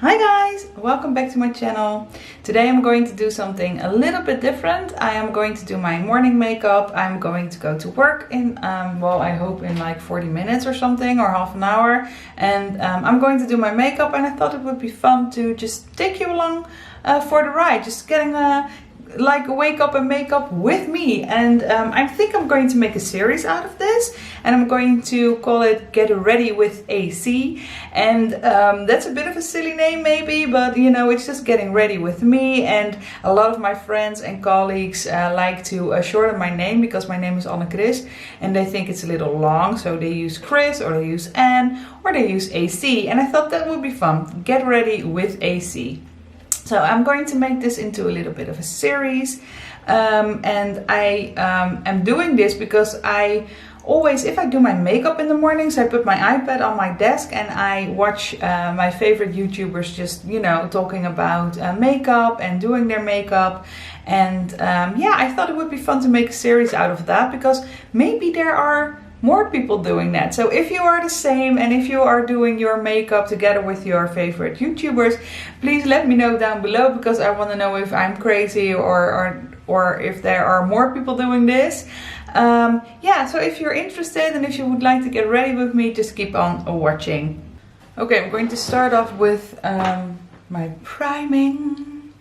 Hi guys, welcome back to my channel. Today I'm going to do something a little bit different. I am going to do my morning makeup. I'm going to go to work in, well, I hope in like 40 minutes or something, or half an hour. And I'm going to do my makeup, and I thought it would be fun to just take you along for the ride. Just getting like a wake up and makeup with me. And I think I'm going to make a series out of this, and I'm going to call it Get Ready with AC. And that's a bit of a silly name maybe, but you know, it's just getting ready with me. And a lot of my friends and colleagues like to shorten my name, because my name is Anne Chris and they think it's a little long, so they use Chris, or they use Anne, or they use AC. And I thought that would be fun. Get Ready with AC. So I'm going to make this into a little bit of a series, and I am doing this because I always, if I do my makeup in the mornings, I put my iPad on my desk and I watch my favorite YouTubers just, you know, talking about makeup and doing their makeup. And yeah, I thought it would be fun to make a series out of that, because maybe there are more people doing that. So if you are the same, and if you are doing your makeup together with your favorite YouTubers, please let me know down below, because I want to know if I'm crazy or if there are more people doing this. Yeah, so if you're interested and if you would like to get ready with me, just keep on watching. Okay, I'm going to start off with my priming.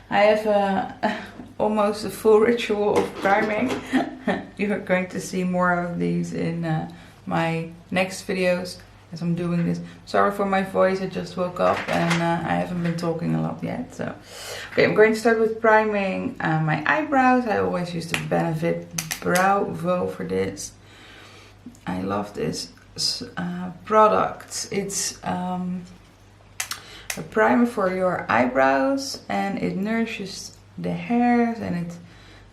I have almost a full ritual of priming. You're going to see more of these in my next videos as I'm doing this. Sorry for my voice, I just woke up and I haven't been talking a lot yet. So, okay, I'm going to start with priming my eyebrows. I always use the Benefit Brow Vo for this. I love this product. It's a primer for your eyebrows, and it nourishes the hairs, and it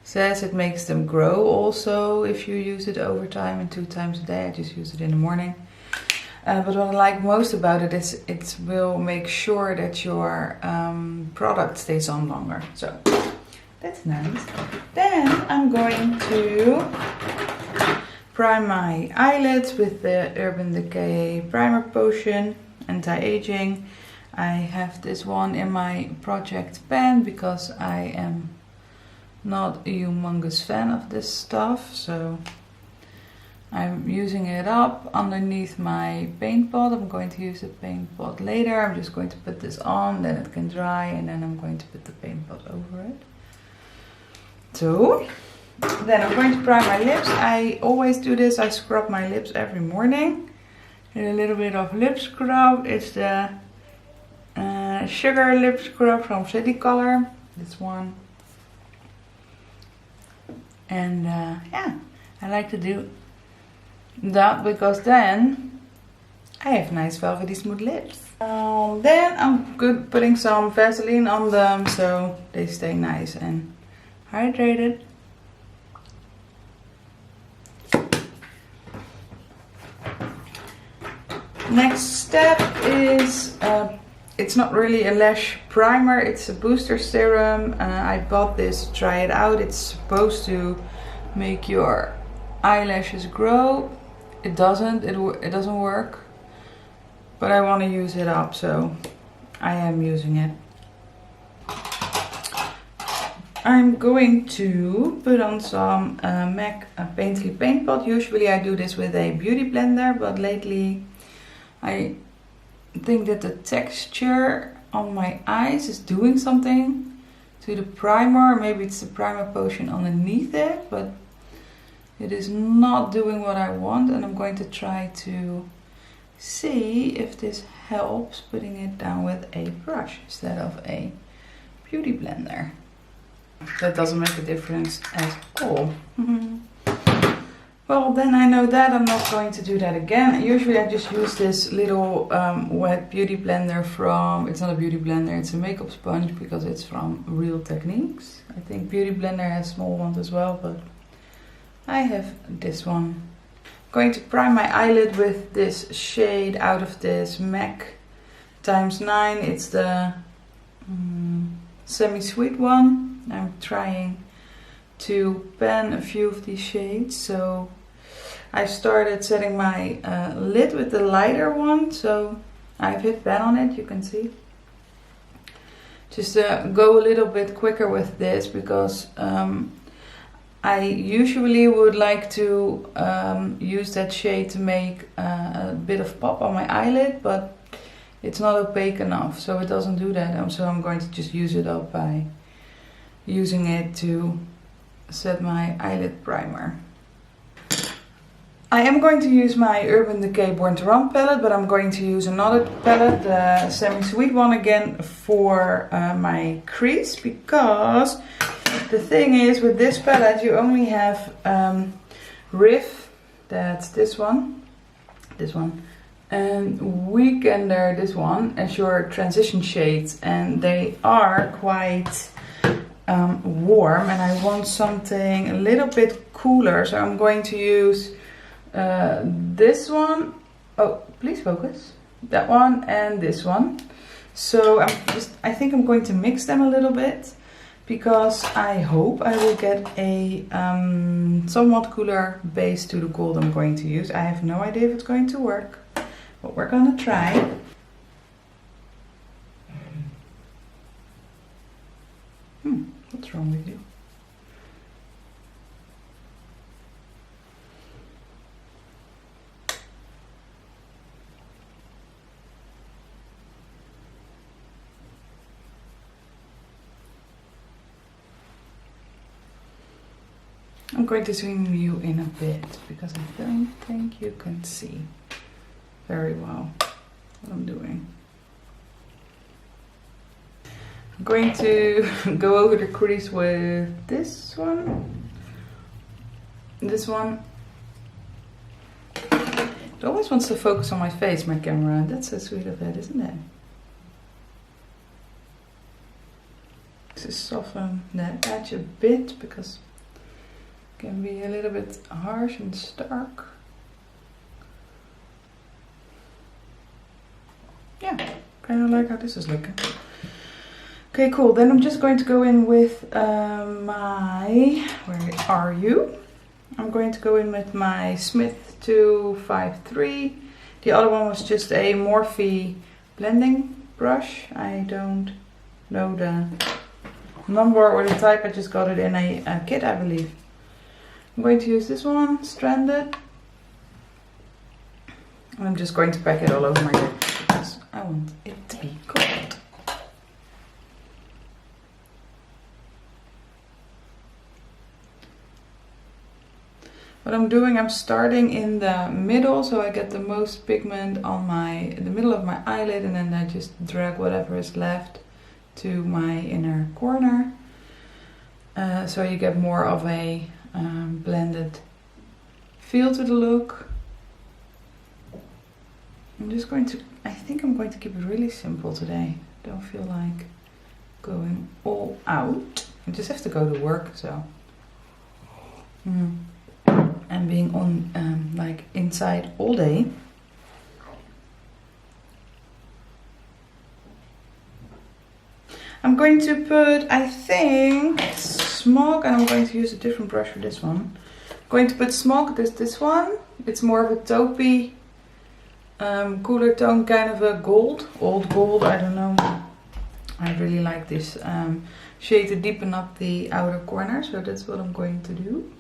says it makes them grow also if you use it over time and 2 times a day. I just use it in the morning. But what I like most about it is it will make sure that your product stays on longer. So that's nice. Then I'm going to prime my eyelids with the Urban Decay Primer Potion Anti-Aging. I have this one in my project pen because I am not a humongous fan of this stuff, so I'm using it up underneath my paint pot. I'm going to use the paint pot later. I'm just going to put this on, then it can dry, and then I'm going to put the paint pot over it. So then I'm going to prime my lips. I always do this. I scrub my lips every morning with a little bit of lip scrub. It's the Sugar Lip Scrub from City Color, this one. And yeah, I like to do that because then I have nice velvety smooth lips. Then I'm good putting some Vaseline on them so they stay nice and hydrated. Next step is it's not really a lash primer, it's a booster serum. I bought this to try it out. It's supposed to make your eyelashes grow. It doesn't. It doesn't work. But I want to use it up, so I am using it. I'm going to put on some MAC Painterly Paint Pot. Usually I do this with a beauty blender, but lately I think that the texture on my eyes is doing something to the primer. Maybe it's the primer potion underneath it, but it is not doing what I want, and I'm going to try to see if this helps putting it down with a brush instead of a beauty blender. That doesn't make a difference at all. Well, then I know that I'm not going to do that again. Usually I just use this little wet beauty blender from, it's not a beauty blender, it's a makeup sponge, because it's from Real Techniques. I think Beauty Blender has small ones as well, but I have this one. I'm going to prime my eyelid with this shade out of this MAC x9. It's the semi-sweet one. I'm trying to pen a few of these shades, so I started setting my lid with the lighter one, so I've hit pen on it, you can see. Just go a little bit quicker with this because I usually would like to use that shade to make a bit of pop on my eyelid, but it's not opaque enough, so it doesn't do that. So I'm going to just use it up by using it to set my eyelid primer. I am going to use my Urban Decay Born palette, but I'm going to use another palette, the semi-sweet one again, for my crease, because the thing is with this palette you only have Riff, that's this one, and Weekender, this one, as your transition shades, and they are quite warm, and I want something a little bit cooler, so I'm going to use this one. Oh, please focus. That one and this one. So I think I'm going to mix them a little bit, because I hope I will get a somewhat cooler base to the gold I'm going to use. I have no idea if it's going to work, but we're gonna try. What's wrong with you? I'm going to zoom you in a bit because I don't think you can see very well what I'm doing. I'm going to go over the crease with this one. This one. It always wants to focus on my face, my camera. That's so sweet of it, isn't it? To soften that edge a bit because it can be a little bit harsh and stark. Yeah, kind of like how this is looking. Okay, cool. Then I'm just going to go in with my, where are you? I'm going to go in with my Smith 253. The other one was just a Morphe blending brush. I don't know the number or the type. I just got it in a kit, I believe. I'm going to use this one, Stranded. And I'm just going to pack it all over my lid because I want it to be cold. What I'm doing, I'm starting in the middle, so I get the most pigment on the middle of my eyelid, and then I just drag whatever is left to my inner corner. So you get more of a blended feel to the look. I think I'm going to keep it really simple today. Don't feel like going all out. I just have to go to work, so. And being on like inside all day. I'm going to put, I think, Smog, and I'm going to use a different brush for this one. I'm going to put Smog, this one. It's more of a taupey, cooler tone, kind of a gold, old gold, I don't know. I really like this shade to deepen up the outer corner, so that's what I'm going to do.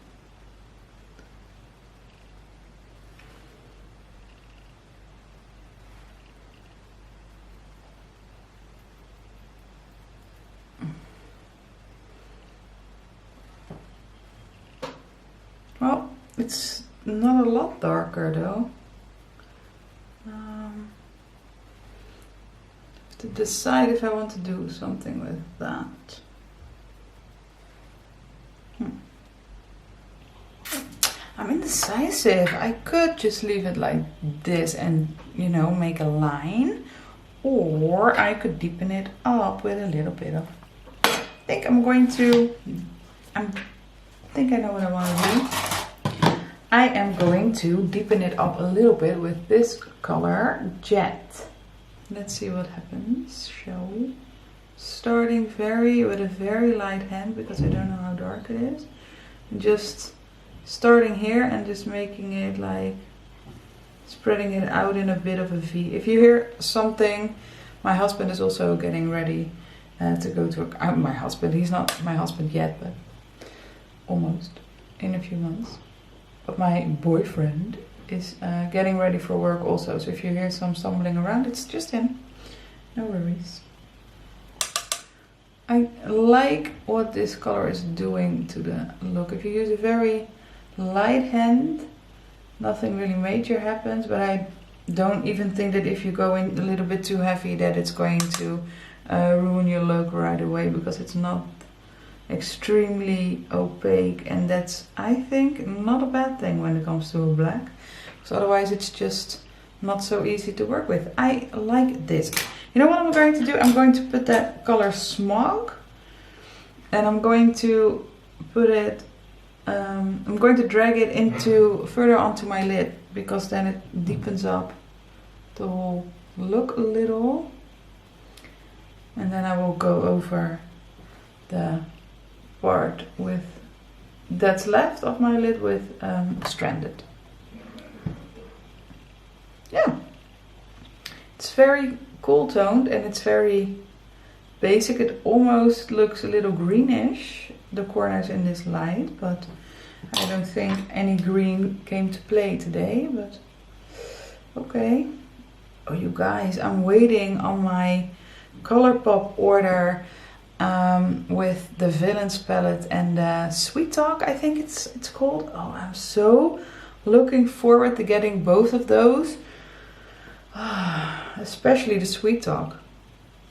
Well, it's not a lot darker though. I have to decide if I want to do something with that. I'm indecisive. I could just leave it like this and, you know, make a line. Or I could deepen it up with a little bit of... I think I know what I want to do. I am going to deepen it up a little bit with this color, Jet. Let's see what happens, shall we? Starting with a very light hand because I don't know how dark it is. Just starting here and just making it like spreading it out in a bit of a V. If you hear something, my husband is also getting ready to go to work. My husband, he's not my husband yet, but almost in a few months. But my boyfriend is getting ready for work also. So if you hear some stumbling around, it's just him. No worries. I like what this color is doing to the look. If you use a very light hand, nothing really major happens, but I don't even think that if you go in a little bit too heavy that it's going to ruin your look right away, because it's not extremely opaque, and that's, I think, not a bad thing when it comes to a black, because otherwise it's just not so easy to work with. I like this. You know what I'm going to do? I'm going to put that color Smog, and I'm going to put it, I'm going to drag it into further onto my lid, because then it deepens up the whole look a little. And then I will go over the part with that's left of my lid with Stranded. Yeah, it's very cool toned and it's very basic. It almost looks a little greenish, the corners in this light, but I don't think any green came to play today, but okay. Oh, you guys, I'm waiting on my Colourpop order with the Villains palette and the Sweet Talk, I think it's called. Oh, I'm so looking forward to getting both of those. Especially the Sweet Talk.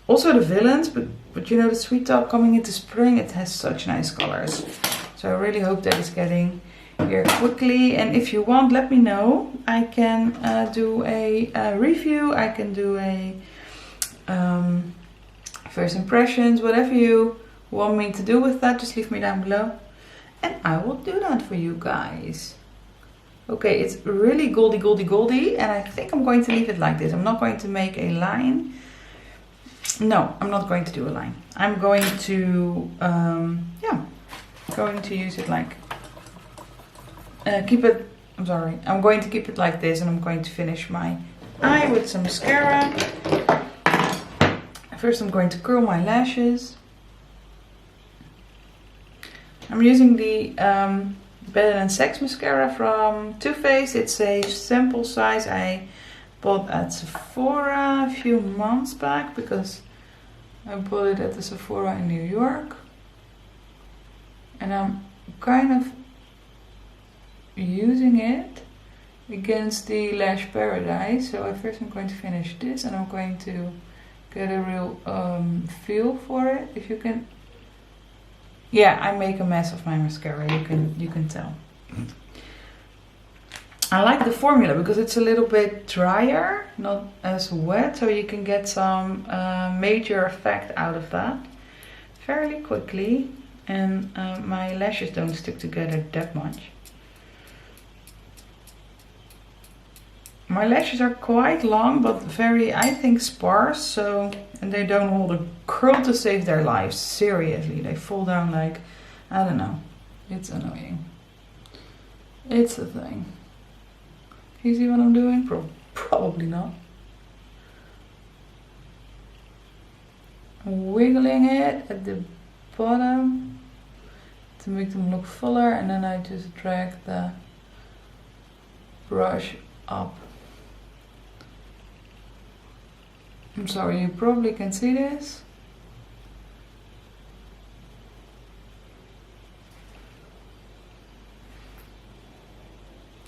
Also the Villains, but you know, the Sweet Talk coming into spring, it has such nice colors. So I really hope that it's getting here quickly. And if you want, let me know. I can do a review. I can do a first impressions, whatever you want me to do with that, just leave me down below. And I will do that for you guys. Okay, it's really goldy, goldy, goldy, and I think I'm going to leave it like this. I'm not going to make a line. No, I'm not going to do a line. I'm going to, going to use it like, I'm going to keep it like this, and I'm going to finish my eye with some mascara. First I'm going to curl my lashes. I'm using the Better Than Sex mascara from Too Faced. It's a sample size I bought at Sephora a few months back, because I bought it at the Sephora in New York. And I'm kind of using it against the Lash Paradise. So first I'm going to finish this, and I'm going to get a real feel for it. If you can, yeah, I make a mess of my mascara. You can tell. I like the formula because it's a little bit drier, not as wet, so you can get some major effect out of that fairly quickly, and my lashes don't stick together that much. My lashes are quite long, but very, I think, sparse, so, and they don't hold a curl to save their lives. Seriously, they fall down like, I don't know. It's annoying. It's a thing. You see what I'm doing? Probably not. I'm wiggling it at the bottom to make them look fuller, and then I just drag the brush up. I'm sorry, you probably can see this.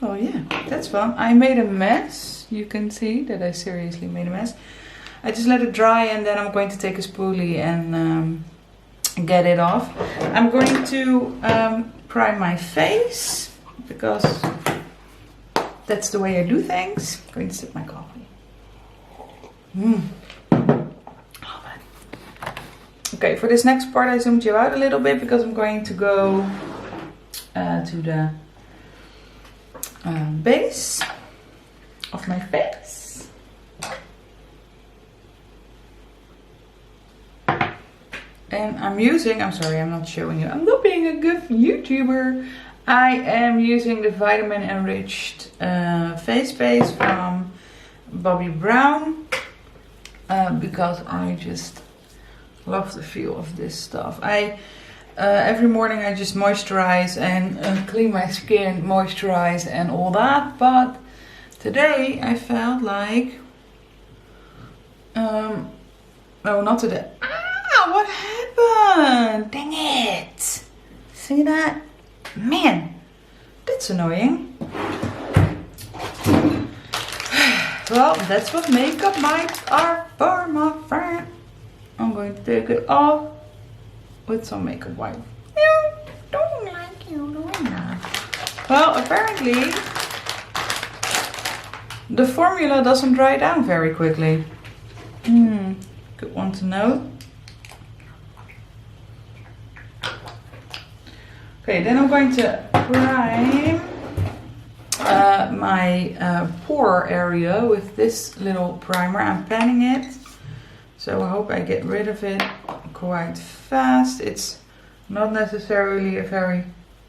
Oh yeah, that's fun. I made a mess. You can see that I seriously made a mess. I just let it dry, and then I'm going to take a spoolie and get it off. I'm going to prime my face, because that's the way I do things. I'm going to sip my coffee. Okay, for this next part I zoomed you out a little bit, because I'm going to go to the base of my face. And I'm using, I'm sorry, I'm not showing you. I'm not being a good YouTuber. I am using the vitamin enriched face base from Bobbi Brown because I just love the feel of this stuff. Every morning I just moisturize and clean my skin, moisturize and all that, but today I felt like, no, not today. Ah, what happened? Dang it! See that? Man, that's annoying. Well, that's what makeup mites are for, my friend. I'm going to take it off with some makeup wipe. You don't like you doing that. Well, apparently the formula doesn't dry down very quickly. Good one to know. Okay, then I'm going to prime my pore area with this little primer. I'm panning it, so I hope I get rid of it quite fast. It's not necessarily a very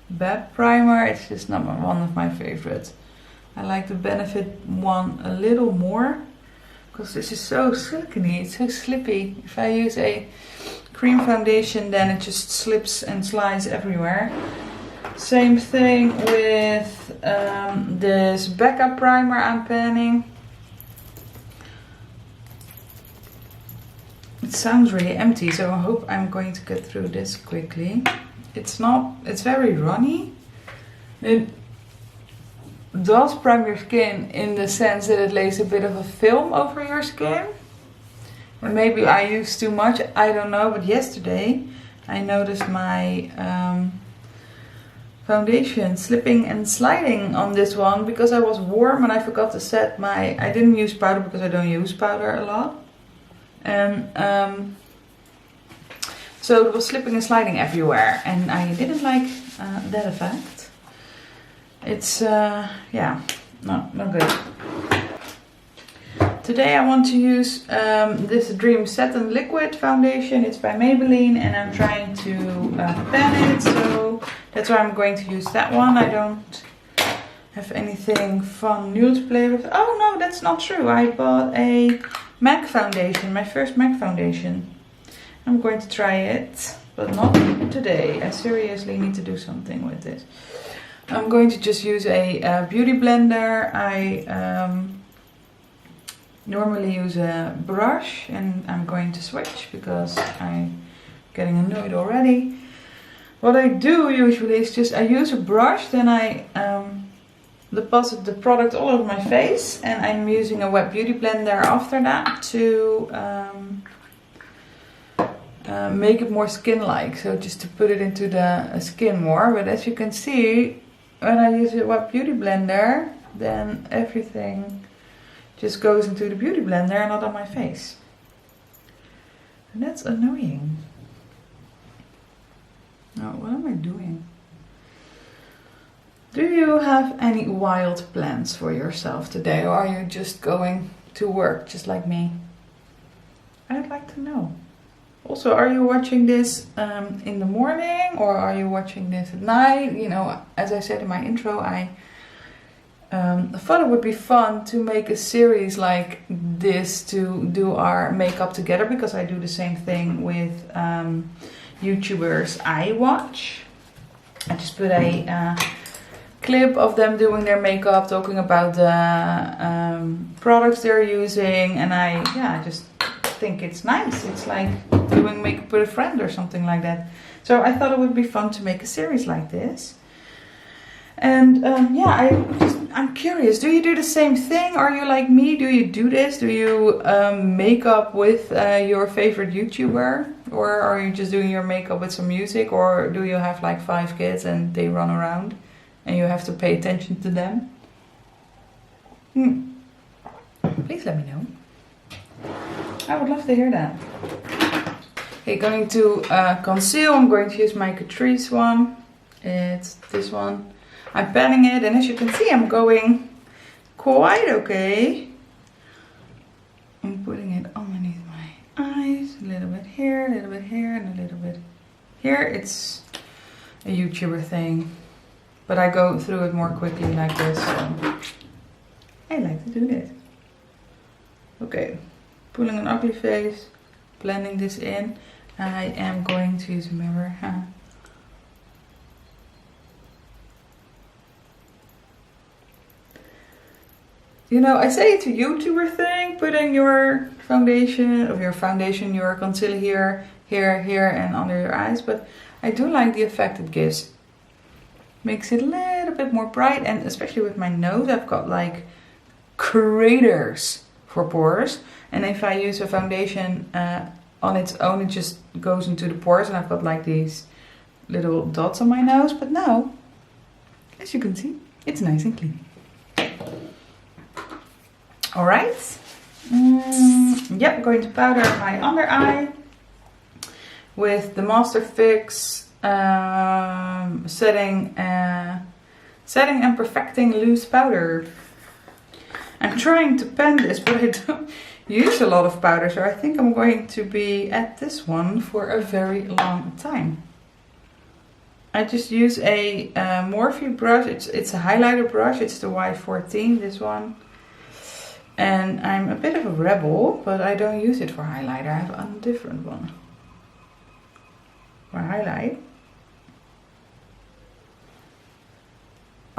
bad primer, it's just not one of my favorites. I like the Benefit one a little more because this is so silky, it's so slippy. If I use a cream foundation, then it just slips and slides everywhere. Same thing with this backup primer I'm panning. It sounds really empty, so I hope I'm going to get through this quickly. It's very runny. It does prime your skin in the sense that it lays a bit of a film over your skin. Or maybe I use too much, I don't know, but yesterday I noticed my foundation slipping and sliding on this one because I was warm and I forgot to set I didn't use powder because I don't use powder a lot. And so it was slipping and sliding everywhere and I didn't like that effect. It's, yeah, not good. Today I want to use this Dream Satin Liquid Foundation. It's by Maybelline and I'm trying to pan it, so that's why I'm going to use that one. I don't have anything fun new to play with. Oh no, that's not true. I bought a MAC foundation, my first MAC foundation. I'm going to try it, but not today. I seriously need to do something with it. I'm going to just use a beauty blender. I normally use a brush and I'm going to switch because I'm getting annoyed already. What I do usually is just I use a brush, then I deposit the product all over my face and I'm using a wet beauty blender after that to make it more skin-like, so just to put it into the skin more. But as you can see, when I use a wet beauty blender, then everything just goes into the beauty blender and not on my face. And that's annoying. Now, what am I doing? Do you have any wild plans for yourself today, or are you just going to work just like me? I'd like to know. Also, are you watching this in the morning or are you watching this at night? You know, as I said in my intro, I thought it would be fun to make a series like this to do our makeup together, because I do the same thing with YouTubers I watch. I just put a clip of them doing their makeup, talking about the products they're using, and I just think it's nice. It's like doing makeup with a friend or something like that. So I thought it would be fun to make a series like this. And yeah, I'm curious, do you do the same thing? Are you like me? Do you do this? Do you make up with your favorite YouTuber? Or are you just doing your makeup with some music? Or do you have like 5 kids and they run around and you have to pay attention to them? Please let me know. I would love to hear that. Okay, going to conceal. I'm going to use my Catrice one. It's this one. I'm panning it, and as you can see, I'm going quite okay. I'm putting it underneath my eyes, a little bit here, a little bit here, and a little bit here. It's a YouTuber thing. But I go through it more quickly like this. So I like to do this. Okay, pulling an ugly face, blending this in. I am going to use a mirror. You know, I say it's a YouTuber thing, putting your foundation, your concealer here, here, and under your eyes. But I do like the effect it gives. Makes it a little bit more bright, and especially with my nose, I've got like craters for pores. And if I use a foundation on its own, it just goes into the pores, and I've got like these little dots on my nose. But now, as you can see, it's nice and clean. Alright, yep, going to powder my under eye with the Master Fix setting and perfecting loose powder. I'm trying to pen this, but I don't use a lot of powder, so I think I'm going to be at this one for a very long time. I just use a Morphe brush. It's a highlighter brush. It's the Y14, this one. And I'm a bit of a rebel, but I don't use it for highlighter. I have a different one for highlight.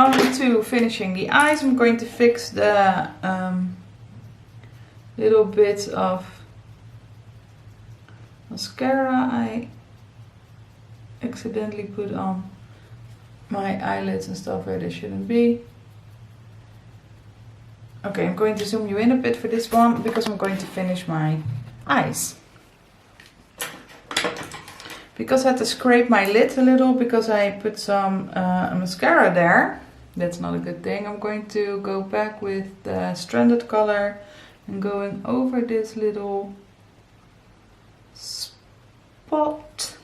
On to finishing the eyes, I'm going to fix the little bits of mascara I accidentally put on my eyelids and stuff where they shouldn't be. Okay, I'm going to zoom you in a bit for this one because I'm going to finish my eyes. Because I had to scrape my lid a little because I put some mascara there. That's not a good thing. I'm going to go back with the stranded color and going over this little spot.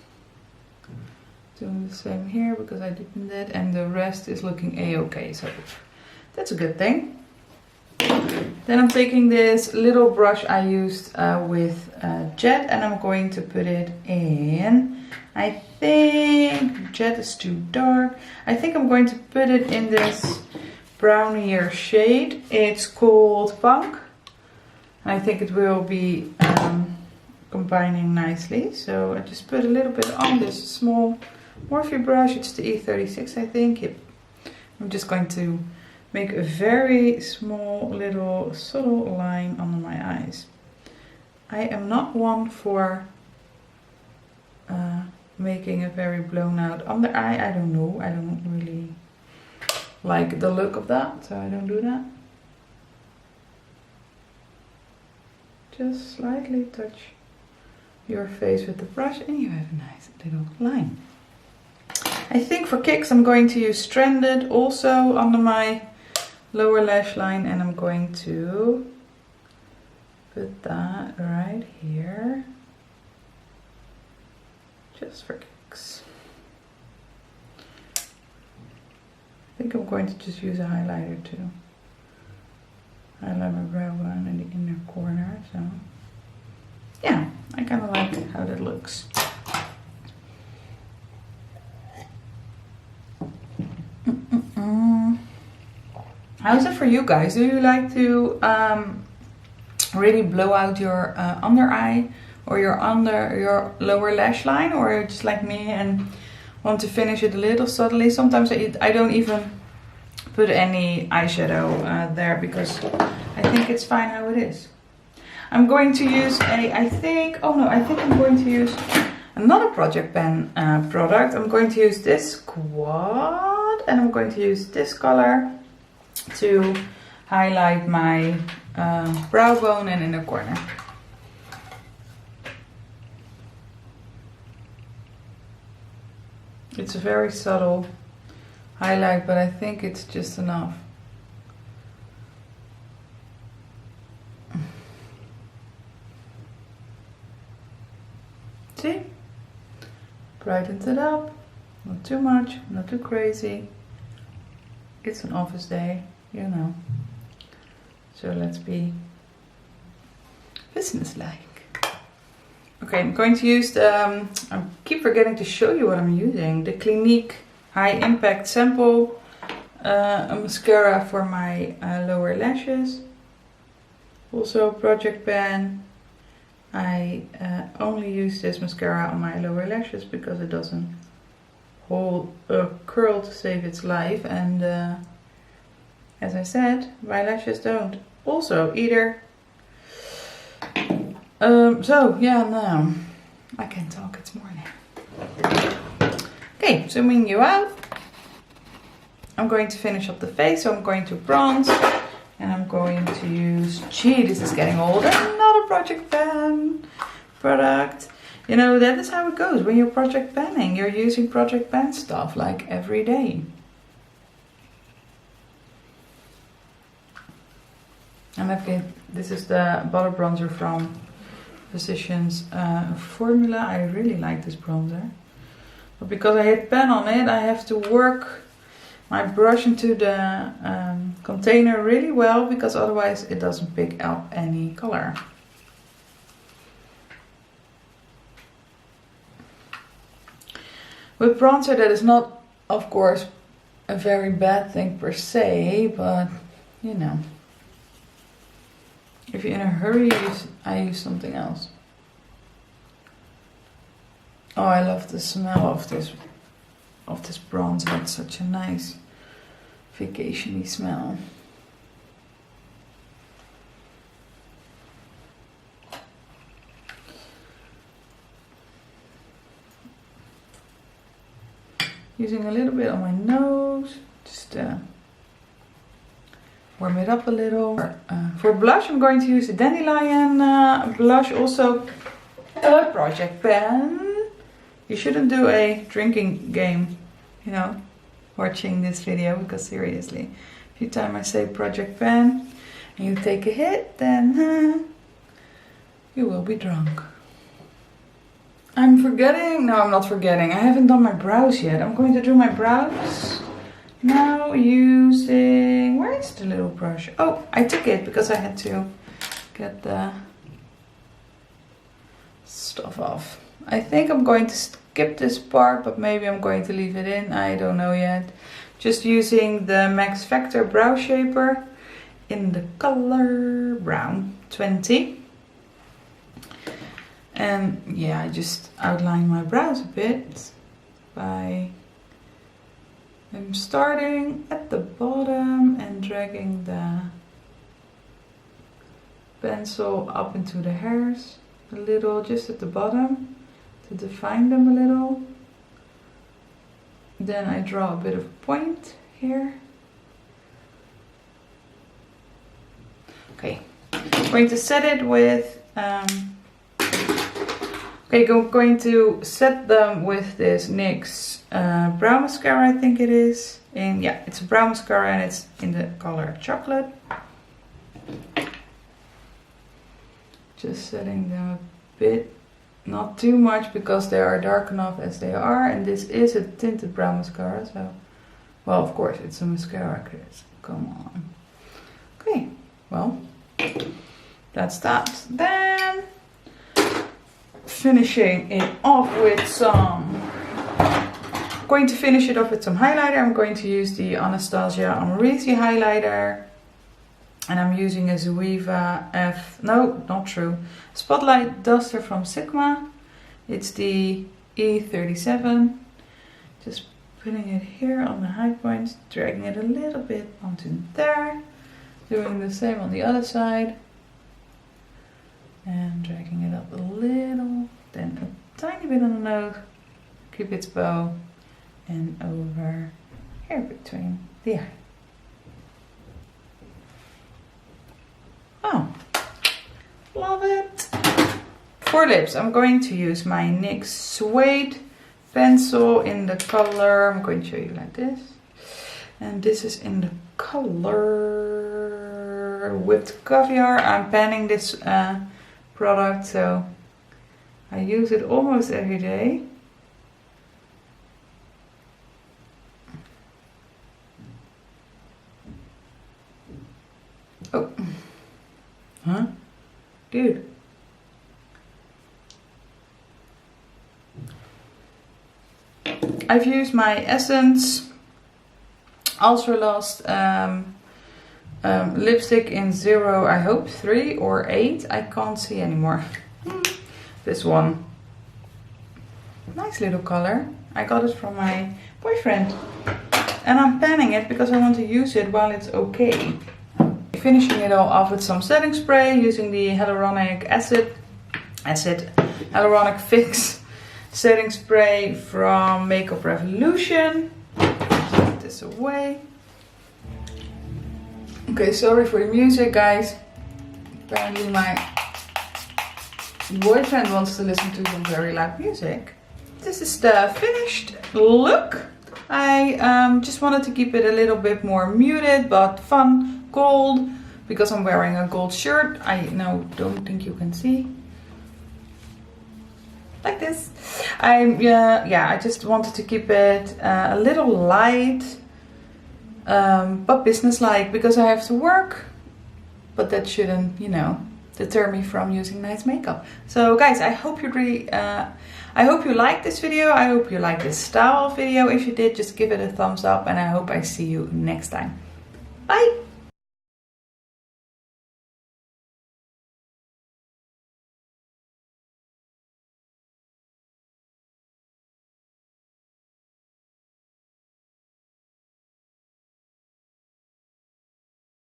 Doing the same here because I deepened it, and the rest is looking a-okay, so that's a good thing. Then I'm taking this little brush I used with Jet, and I'm going to put it in. I think Jet is too dark. I think I'm going to put it in this brownier shade. It's called Punk. I think it will be combining nicely. So I just put a little bit on this small Morphe brush. It's the E36, I think. Yep. I'm just going to make a very small little subtle line under my eyes. I am not one for making a very blown out under eye. I don't know. I don't really like the look of that, so I don't do that. Just slightly touch your face with the brush and you have a nice little line. I think for kicks I'm going to use Stranded also under my lower lash line, and I'm going to put that right here, just for kicks. I think I'm going to just use a highlighter to highlight my brow bone in the inner corner, so yeah, I kind of like how that looks. How's it for you guys? Do you like to really blow out your under eye or your lower lash line, or you're just like me and want to finish it a little subtly? Sometimes I don't even put any eyeshadow there because I think it's fine how it is. I'm going to use I think I'm going to use another Project Pen product. I'm going to use this Quad, and I'm going to use this color to highlight my brow bone and inner corner. It's a very subtle highlight, but I think it's just enough. See? Brightens it up. Not too much, not too crazy. It's an office day, you know. So let's be businesslike. Okay, I'm going to use the, I keep forgetting to show you what I'm using. The Clinique high impact sample a mascara for my lower lashes. Also Project Pan. I only use this mascara on my lower lashes because it doesn't hold a curl to save its life, and as I said, my lashes don't also either. So yeah, now I can talk, it's morning. Okay, zooming you out. I'm going to finish up the face, so I'm going to bronze, and I'm going to use, gee, this is getting old, another Project Pan product. You know, that is how it goes when you're project panning. You're using Project Pan stuff like every day. And this is the butter bronzer from Physicians Formula. I really like this bronzer. But because I hit pan on it, I have to work my brush into the container really well, because otherwise it doesn't pick up any color. With bronzer, that is not, of course, a very bad thing per se, but you know, if you're in a hurry, I use something else. Oh, I love the smell of this bronzer. It's such a nice vacation-y smell. Using a little bit on my nose, just warm it up a little. For blush, I'm going to use the Dandelion blush, also a Project Pan. You shouldn't do a drinking game, you know, watching this video, because seriously, every time I say Project Pan and you take a hit, then you will be drunk. I'm forgetting, no, I'm not forgetting, I haven't done my brows yet. I'm going to do my brows now using, where is the little brush? Oh, I took it because I had to get the stuff off. I think I'm going to skip this part, but maybe I'm going to leave it in, I don't know yet. Just using the Max Factor Brow Shaper in the color Brown 20. And yeah, I just outline my brows a bit by I'm starting at the bottom and dragging the pencil up into the hairs a little, just at the bottom, to define them a little. Then I draw a bit of point here. Okay, I'm going to set it with okay, I'm going to set them with this NYX brow mascara, I think it is. And yeah, it's a brow mascara and it's in the color Chocolate. Just setting them a bit, not too much, because they are dark enough as they are. And this is a tinted brow mascara, so, well, of course, it's a mascara, Chris. Come on. Okay, well, that's that. Then finishing it off with some, I'm going to finish it off with some highlighter. I'm going to use the Anastasia Amorisi highlighter, and I'm using a Zoeva Spotlight Duster from Sigma. It's the E37. Just putting it here on the high points, dragging it a little bit onto there, doing the same on the other side. And dragging it up a little, then a tiny bit on the nose, Cupid's bow, and over here between the eye. Oh, love it! For lips, I'm going to use my NYX Suede pencil in the color, I'm going to show you like this. And this is in the color Whipped Caviar. I'm panning this product, so I use it almost every day. Oh, huh, dude. I've used my Essence Ultra Lost lipstick in 0, I hope 3 or 8. I can't see anymore. This one. Nice little color. I got it from my boyfriend. And I'm panning it because I want to use it while it's okay. Finishing it all off with some setting spray using the hyaluronic hyaluronic fix setting spray from Makeup Revolution. Put this away. Okay, sorry for the music, guys. Apparently my boyfriend wants to listen to some very loud music. This is the finished look. I just wanted to keep it a little bit more muted but fun, gold, because I'm wearing a gold shirt. I don't think you can see. Like this. I just wanted to keep it a little light, but business-like, because I have to work, but that shouldn't, deter me from using nice makeup. So guys, I hope you liked this video. I hope you liked this style of video. If you did, just give it a thumbs up, and I hope I see you next time. Bye!